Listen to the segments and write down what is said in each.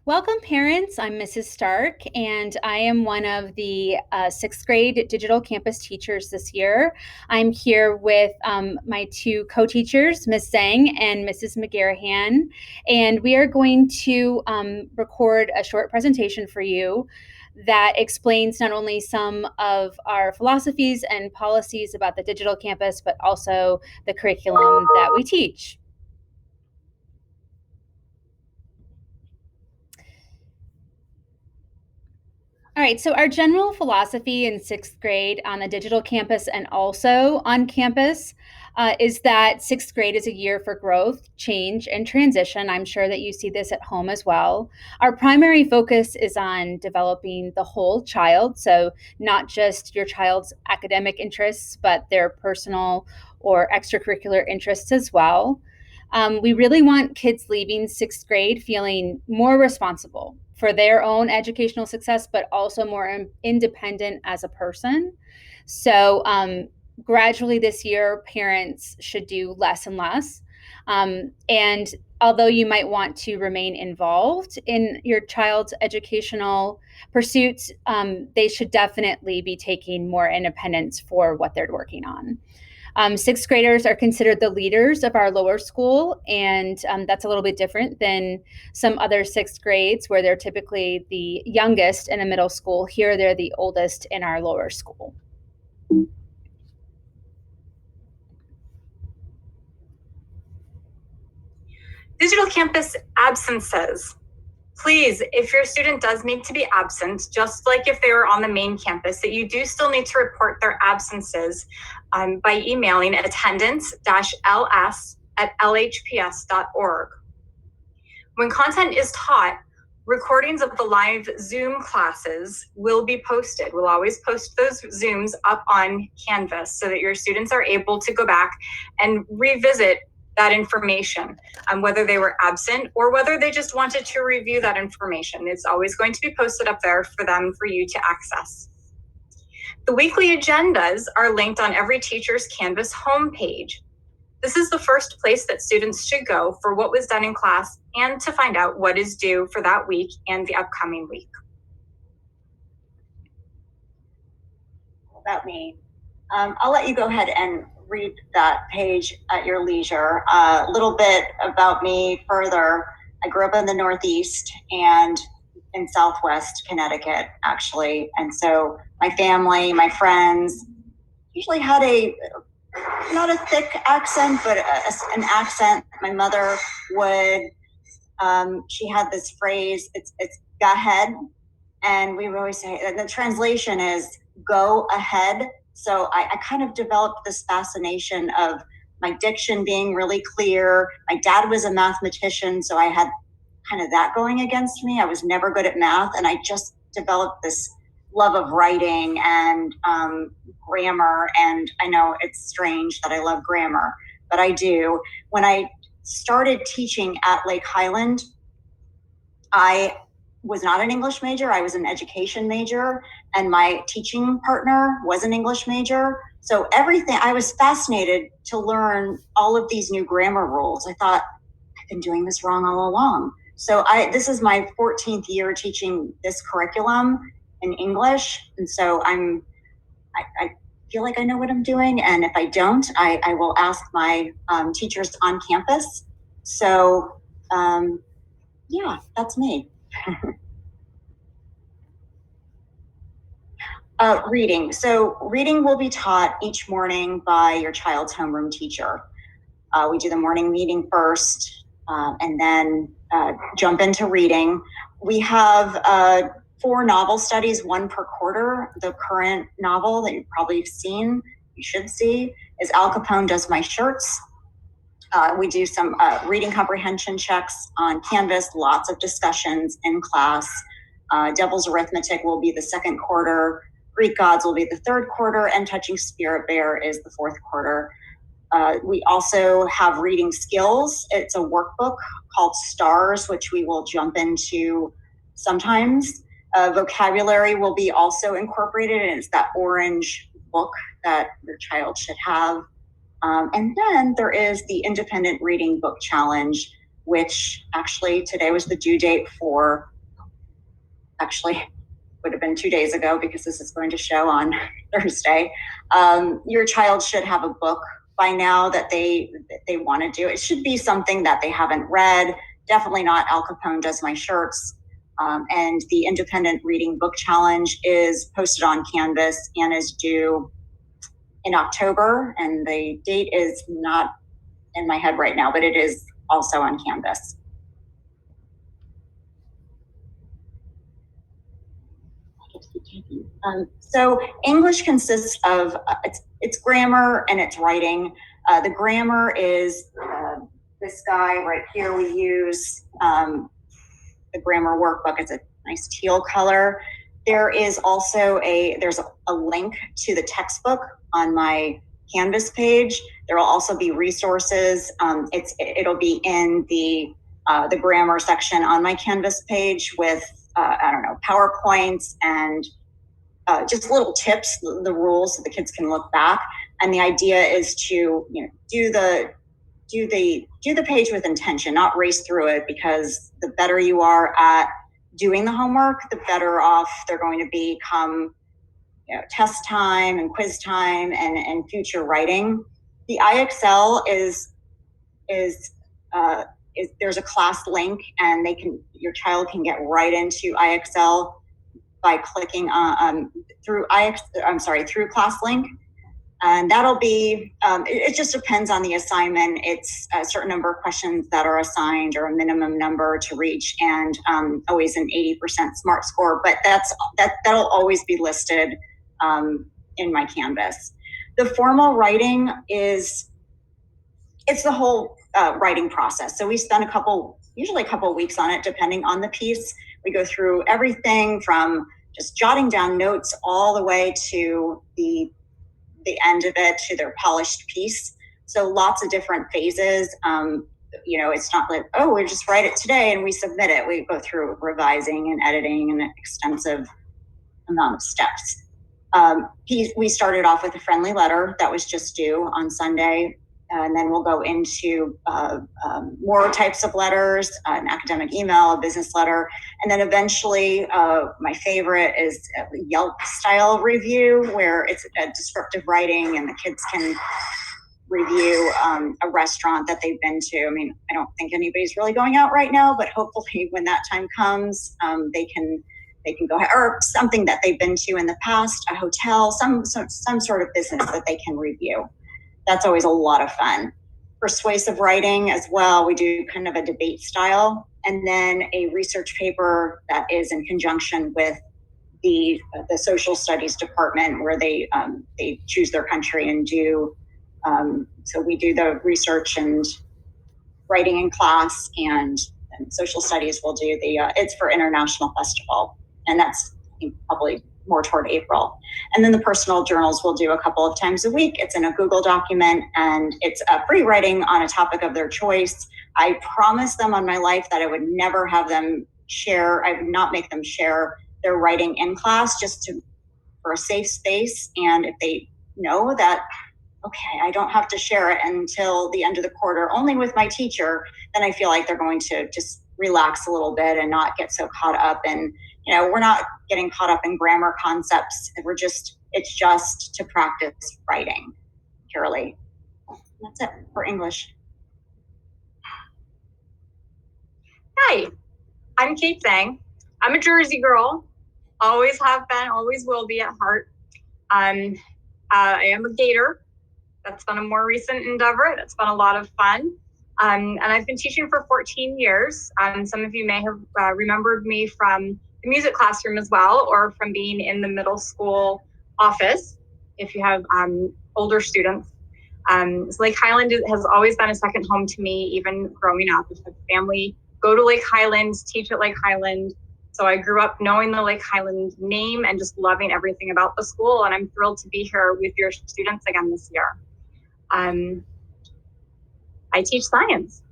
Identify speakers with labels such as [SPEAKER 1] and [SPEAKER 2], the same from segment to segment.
[SPEAKER 1] Welcome, parents. I'm Mrs. Stark, and I am one of the sixth grade digital campus teachers this year. I'm here with my two co-teachers, Ms. Zhang and Mrs. McGarahan, and we are going to record a short presentation for you that explains not only some of our philosophies and policies about the digital campus, but also the curriculum that we teach. All right, so our general philosophy in sixth grade on the digital campus and also on campus is that sixth grade is a year for growth, change, and transition. I'm sure that you see this at home as well. Our primary focus is on developing the whole child, so not just your child's academic interests, but their personal or extracurricular interests as well. We really want kids leaving sixth grade feeling more responsible for their own educational success, but also more independent as a person. So, gradually this year, parents should do less and less. And although you might want to remain involved in your child's educational pursuits, they should definitely be taking more independence for what they're working on. Sixth graders are considered the leaders of our lower school, and that's a little bit different than some other sixth grades where they're typically the youngest in a middle school. Here, they're the oldest in our lower school.
[SPEAKER 2] Digital campus absences. Please, if your student does need to be absent, just like if they were on the main campus, that you do still need to report their absences by emailing attendance-ls@lhps.org. When content is taught, recordings of the live Zoom classes will be posted. We'll always post those Zooms up on Canvas so that your students are able to go back and revisit that information, whether they were absent or whether they just wanted to review that information. It's always going to be posted up there for you to access. The weekly agendas are linked on every teacher's Canvas homepage. This is the first place that students should go for what was done in class and to find out what is due for that week and the upcoming week.
[SPEAKER 3] About me. I'll let you go ahead and read that page at your leisure. A little bit about me further. I grew up in the Northeast and in Southwest Connecticut, actually. And so my family, my friends usually had not a thick accent, but an accent. My mother would, she had this phrase, it's go ahead. And we would always say, and the translation is go ahead. So I kind of developed this fascination of my diction being really clear. My dad was a mathematician, so I had kind of that going against me. I was never good at math, and I just developed this love of writing and grammar. And I know it's strange that I love grammar, but I do. When I started teaching at Lake Highland, I was not an English major. I was an education major, and my teaching partner was an English major. So I was fascinated to learn all of these new grammar rules. I thought, I've been doing this wrong all along. So this is my 14th year teaching this curriculum in English. And so I feel like I know what I'm doing. And if I don't, I will ask my teachers on campus. So yeah, that's me. Reading. So reading will be taught each morning by your child's homeroom teacher. We do the morning meeting first and then jump into reading. We have 4 novel studies, 1 per quarter. The current novel that you've probably seen, you should see, is Al Capone Does My Shirts. We do some reading comprehension checks on Canvas, lots of discussions in class. Devil's Arithmetic will be the second quarter. Greek Gods will be the third quarter, and Touching Spirit Bear is the fourth quarter. We also have reading skills. It's a workbook called Stars, which we will jump into sometimes. Vocabulary will be also incorporated, and it's that orange book that your child should have. And then there is the Independent Reading Book Challenge, which actually today was the due date for, actually would have been 2 days ago because this is going to show on Thursday. Your child should have a book by now that they want to do. It should be something that they haven't read. Definitely not Al Capone Does My Shirts. And the Independent Reading Book Challenge is posted on Canvas and is due in October. And the date is not in my head right now, but it is also on Canvas. So English consists of it's grammar and it's writing. The grammar is this guy right here. We use the grammar workbook. It's a nice teal color. There is also there's a link to the textbook on my Canvas page. There will also be resources. It'll be in the grammar section on my Canvas page with I don't know, PowerPoints and just little tips, the rules so the kids can look back. And the idea is to do the page with intention, not race through it, because the better you are at doing the homework, the better off they're going to be come test time and quiz time and future writing. The IXL is there's a class link, and your child can get right into IXL by clicking through ClassLink. And that'll be, it just depends on the assignment. It's a certain number of questions that are assigned or a minimum number to reach, and always an 80% SMART score, but that'll always be listed in my Canvas. The formal writing it's the whole writing process. So we spend usually a couple of weeks on it, depending on the piece. We go through everything from just jotting down notes all the way to the end of it, to their polished piece. So lots of different phases. It's not like, oh, we just write it today and we submit it. We go through revising and editing and an extensive amount of steps. We started off with a friendly letter that was just due on Sunday. And then we'll go into more types of letters, an academic email, a business letter. And then eventually, my favorite is a Yelp style review, where it's a descriptive writing and the kids can review a restaurant that they've been to. I mean, I don't think anybody's really going out right now, but hopefully when that time comes, they can go, or something that they've been to in the past, a hotel, some sort of business that they can review. That's always a lot of fun. Persuasive writing as well. We do kind of a debate style, and then a research paper that is in conjunction with the social studies department, where they choose their country and do. So we do the research and writing in class, and social studies will do it's for international festival, and that's probably more toward April. And then the personal journals we'll do a couple of times a week. It's in a Google document, and it's free writing on a topic of their choice. I promised them on my life that I would never have them share. I would not make them share their writing in class, just for a safe space. And if they know that, okay, I don't have to share it until the end of the quarter, only with my teacher, then I feel like they're going to just relax a little bit and not get so caught up in, we're not getting caught up in grammar concepts. It's just to practice writing purely. That's it for English.
[SPEAKER 2] Hi, I'm Kate Zhang. I'm a Jersey girl, always have been, always will be at heart. I am a Gator. That's been a more recent endeavor. That's been a lot of fun. And I've been teaching for 14 years. Some of you may have remembered me from the music classroom as well, or from being in the middle school office, if you have older students. So Lake Highland has always been a second home to me, even growing up. I've had family go to Lake Highland, teach at Lake Highland. So I grew up knowing the Lake Highland name and just loving everything about the school. And I'm thrilled to be here with your students again this year. I teach science.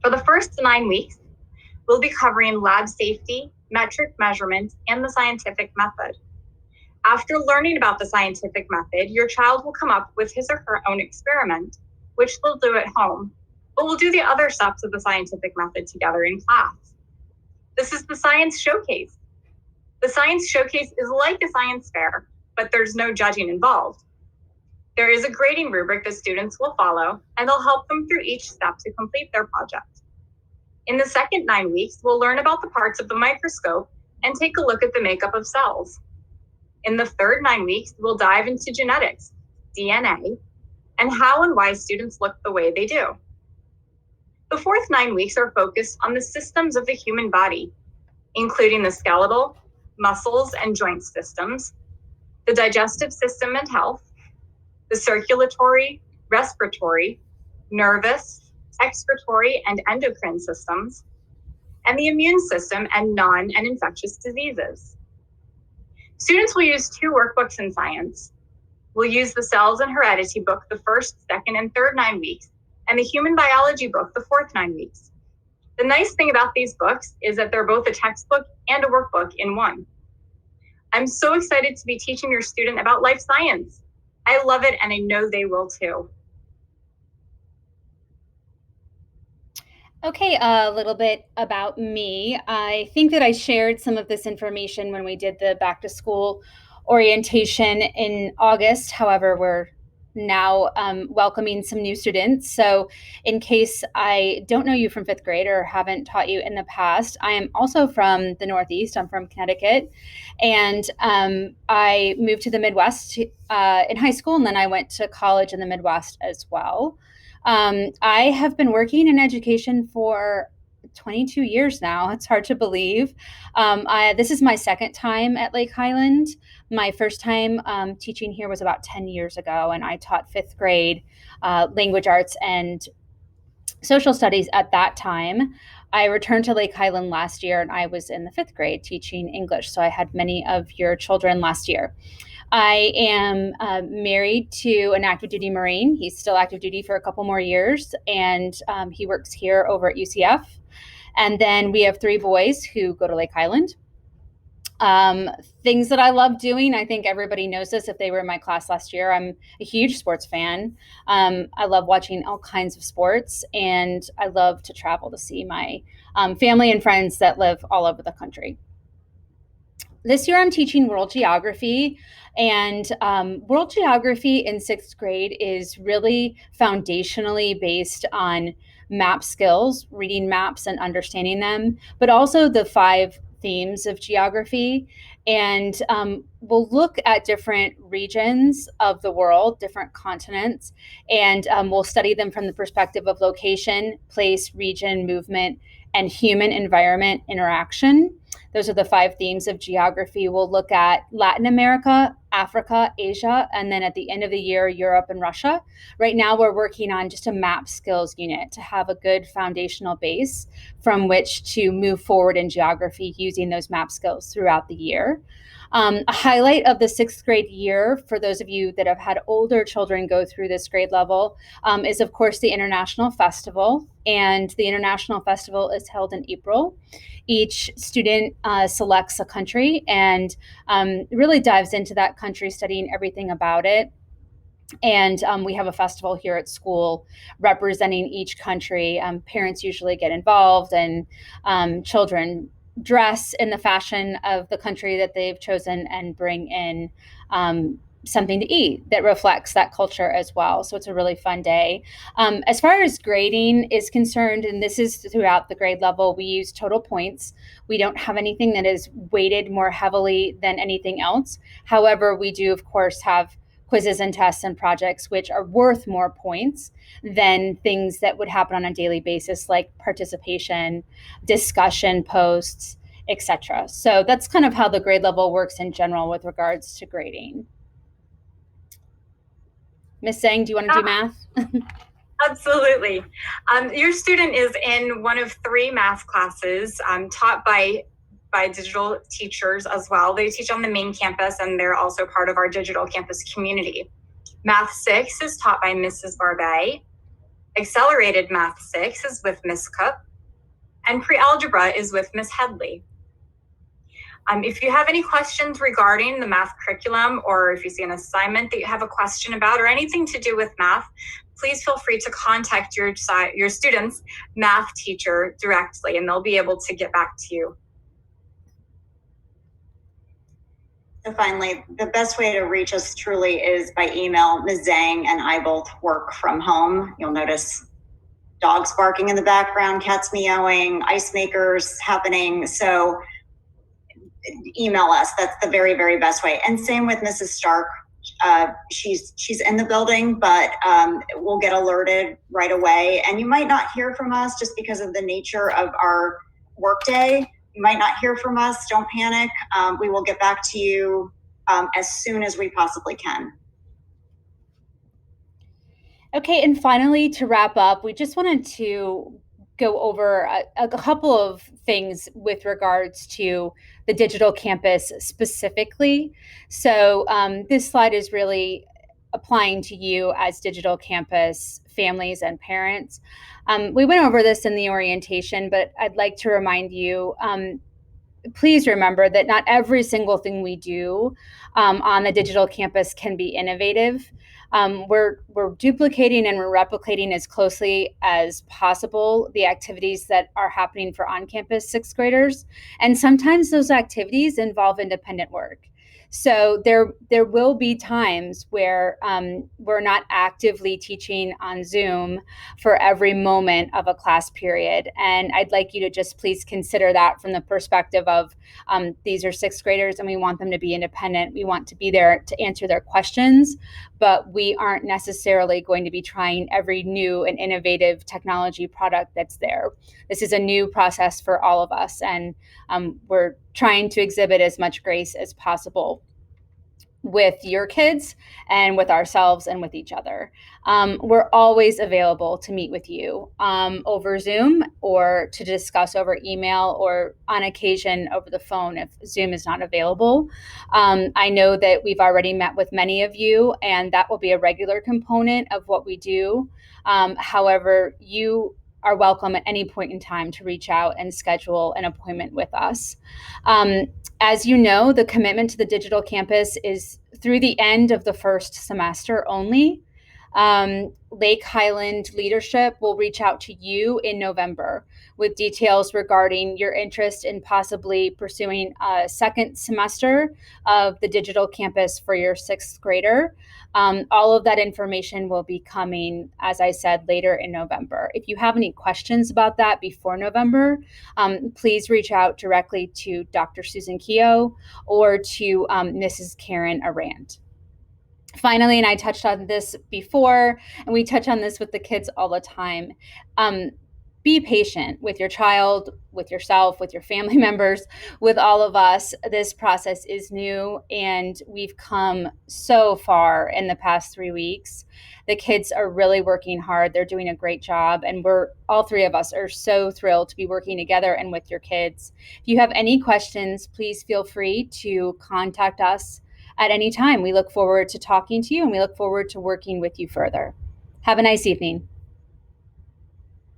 [SPEAKER 2] For the first 9 weeks, we'll be covering lab safety, metric measurement, and the scientific method. After learning about the scientific method, your child will come up with his or her own experiment, which they'll do at home, but we'll do the other steps of the scientific method together in class. This is the Science Showcase. The Science Showcase is like a science fair, but there's no judging involved. There is a grading rubric that students will follow, and they'll help them through each step to complete their project. In the second 9 weeks, we'll learn about the parts of the microscope and take a look at the makeup of cells. In the third 9 weeks, we'll dive into genetics, DNA, and how and why students look the way they do. The fourth 9 weeks are focused on the systems of the human body, including the skeletal, muscles, and joint systems, the digestive system and health, the circulatory, respiratory, nervous, excretory, and endocrine systems, and the immune system and non- and infectious diseases. Students will use 2 workbooks in science. We'll use the Cells and Heredity book the first, second, and third 9 weeks, and the Human Biology book the fourth 9 weeks. The nice thing about these books is that they're both a textbook and a workbook in one. I'm so excited to be teaching your student about life science. I love it, and I know they will too.
[SPEAKER 1] Okay, a little bit about me. I think that I shared some of this information when we did the back to school orientation in August. However, we're now welcoming some new students. So, in case I don't know you from fifth grade or haven't taught you in the past, I am also from the Northeast. I'm from Connecticut. And I moved to the Midwest in high school, and then I went to college in the Midwest as well. I have been working in education for 22 years now. It's hard to believe. This is my second time at Lake Highland. My first time teaching here was about 10 years ago, and I taught fifth grade language arts and social studies at that time. I returned to Lake Highland last year, and I was in the fifth grade teaching English. So I had many of your children last year. I am married to an active duty Marine. He's still active duty for a couple more years, and he works here over at UCF. And then we have 3 boys who go to Lake Highland. Things that I love doing, I think everybody knows this if they were in my class last year. I'm a huge sports fan. I love watching all kinds of sports, and I love to travel to see my family and friends that live all over the country. This year I'm teaching world geography, and world geography in 6th grade is really foundationally based on map skills, reading maps and understanding them, but also the 5 themes of geography. And we'll look at different regions of the world, different continents, and we'll study them from the perspective of location, place, region, movement, and human environment interaction. Those are the 5 themes of geography. We'll look at Latin America, Africa, Asia, and then at the end of the year, Europe and Russia. Right now, we're working on just a map skills unit to have a good foundational base from which to move forward in geography using those map skills throughout the year. A highlight of the 6th grade year, for those of you that have had older children go through this grade level, is of course the International Festival. And the International Festival is held in April. Each student selects a country and really dives into that country, studying everything about it. And we have a festival here at school representing each country. Parents usually get involved, and children dress in the fashion of the country that they've chosen and bring in something to eat that reflects that culture as well. So it's a really fun day. As far as grading is concerned, and this is throughout the grade level, we use total points. We don't have anything that is weighted more heavily than anything else. However, we do, of course, have quizzes and tests and projects which are worth more points than things that would happen on a daily basis, like participation, discussion posts, etc. So that's kind of how the grade level works in general with regards to grading. Miss Sang, do you want to do math?
[SPEAKER 2] Absolutely. Your student is in one of 3 math classes taught by digital teachers as well. They teach on the main campus, and they're also part of our digital campus community. Math 6 is taught by Mrs. Barbet. Accelerated Math 6 is with Miss Cook. And pre-algebra is with Miss Headley. If you have any questions regarding the math curriculum, or if you see an assignment that you have a question about, or anything to do with math, please feel free to contact your student's math teacher directly, and they'll be able to get back to you.
[SPEAKER 3] So finally, the best way to reach us truly is by email. Ms. Zhang and I both work from home. You'll notice dogs barking in the background, cats meowing, ice makers happening. So email us. That's the very, very best way. And same with Mrs. Stark. She's in the building, but we'll get alerted right away. And you might not hear from us just because of the nature of our workday. You might not hear from us. Don't panic. We will get back to you as soon as we possibly can.
[SPEAKER 1] Okay, and finally, to wrap up, we just wanted to go over a couple of things with regards to the digital campus specifically. So this slide is really applying to you as digital campus families and parents. We went over this in the orientation, but I'd like to remind you, please remember that not every single thing we do on the digital campus can be innovative. We're duplicating and we're replicating as closely as possible the activities that are happening for on-campus sixth graders. And sometimes those activities involve independent work. So there will be times where we're not actively teaching on Zoom for every moment of a class period. And I'd like you to just please consider that from the perspective of these are sixth graders and we want them to be independent. We want to be there to answer their questions, but we aren't necessarily going to be trying every new and innovative technology product that's there. This is a new process for all of us, and we're trying to exhibit as much grace as possible with your kids and with ourselves and with each other. We're always available to meet with you over Zoom or to discuss over email or on occasion over the phone if Zoom is not available. I know that we've already met with many of you, and that will be a regular component of what we do. However, you are welcome at any point in time to reach out and schedule an appointment with us. As you know, the commitment to the digital campus is through the end of the first semester only. Lake Highland leadership will reach out to you in November with details regarding your interest in possibly pursuing a second semester of the digital campus for your sixth grader. All of that information will be coming, as I said, later in November. If you have any questions about that before November, please reach out directly to Dr. Susan Keogh or to Mrs. Karen Arand. Finally, and I touched on this before, and we touch on this with the kids all the time, be patient with your child, with yourself, with your family members, with all of us. This process is new, and we've come so far in the past 3 weeks. The kids are really working hard. They're doing a great job, and all three of us are so thrilled to be working together and with your kids. If you have any questions, please feel free to contact us at any time. We look forward to talking to you, and we look forward to working with you further. Have a nice evening.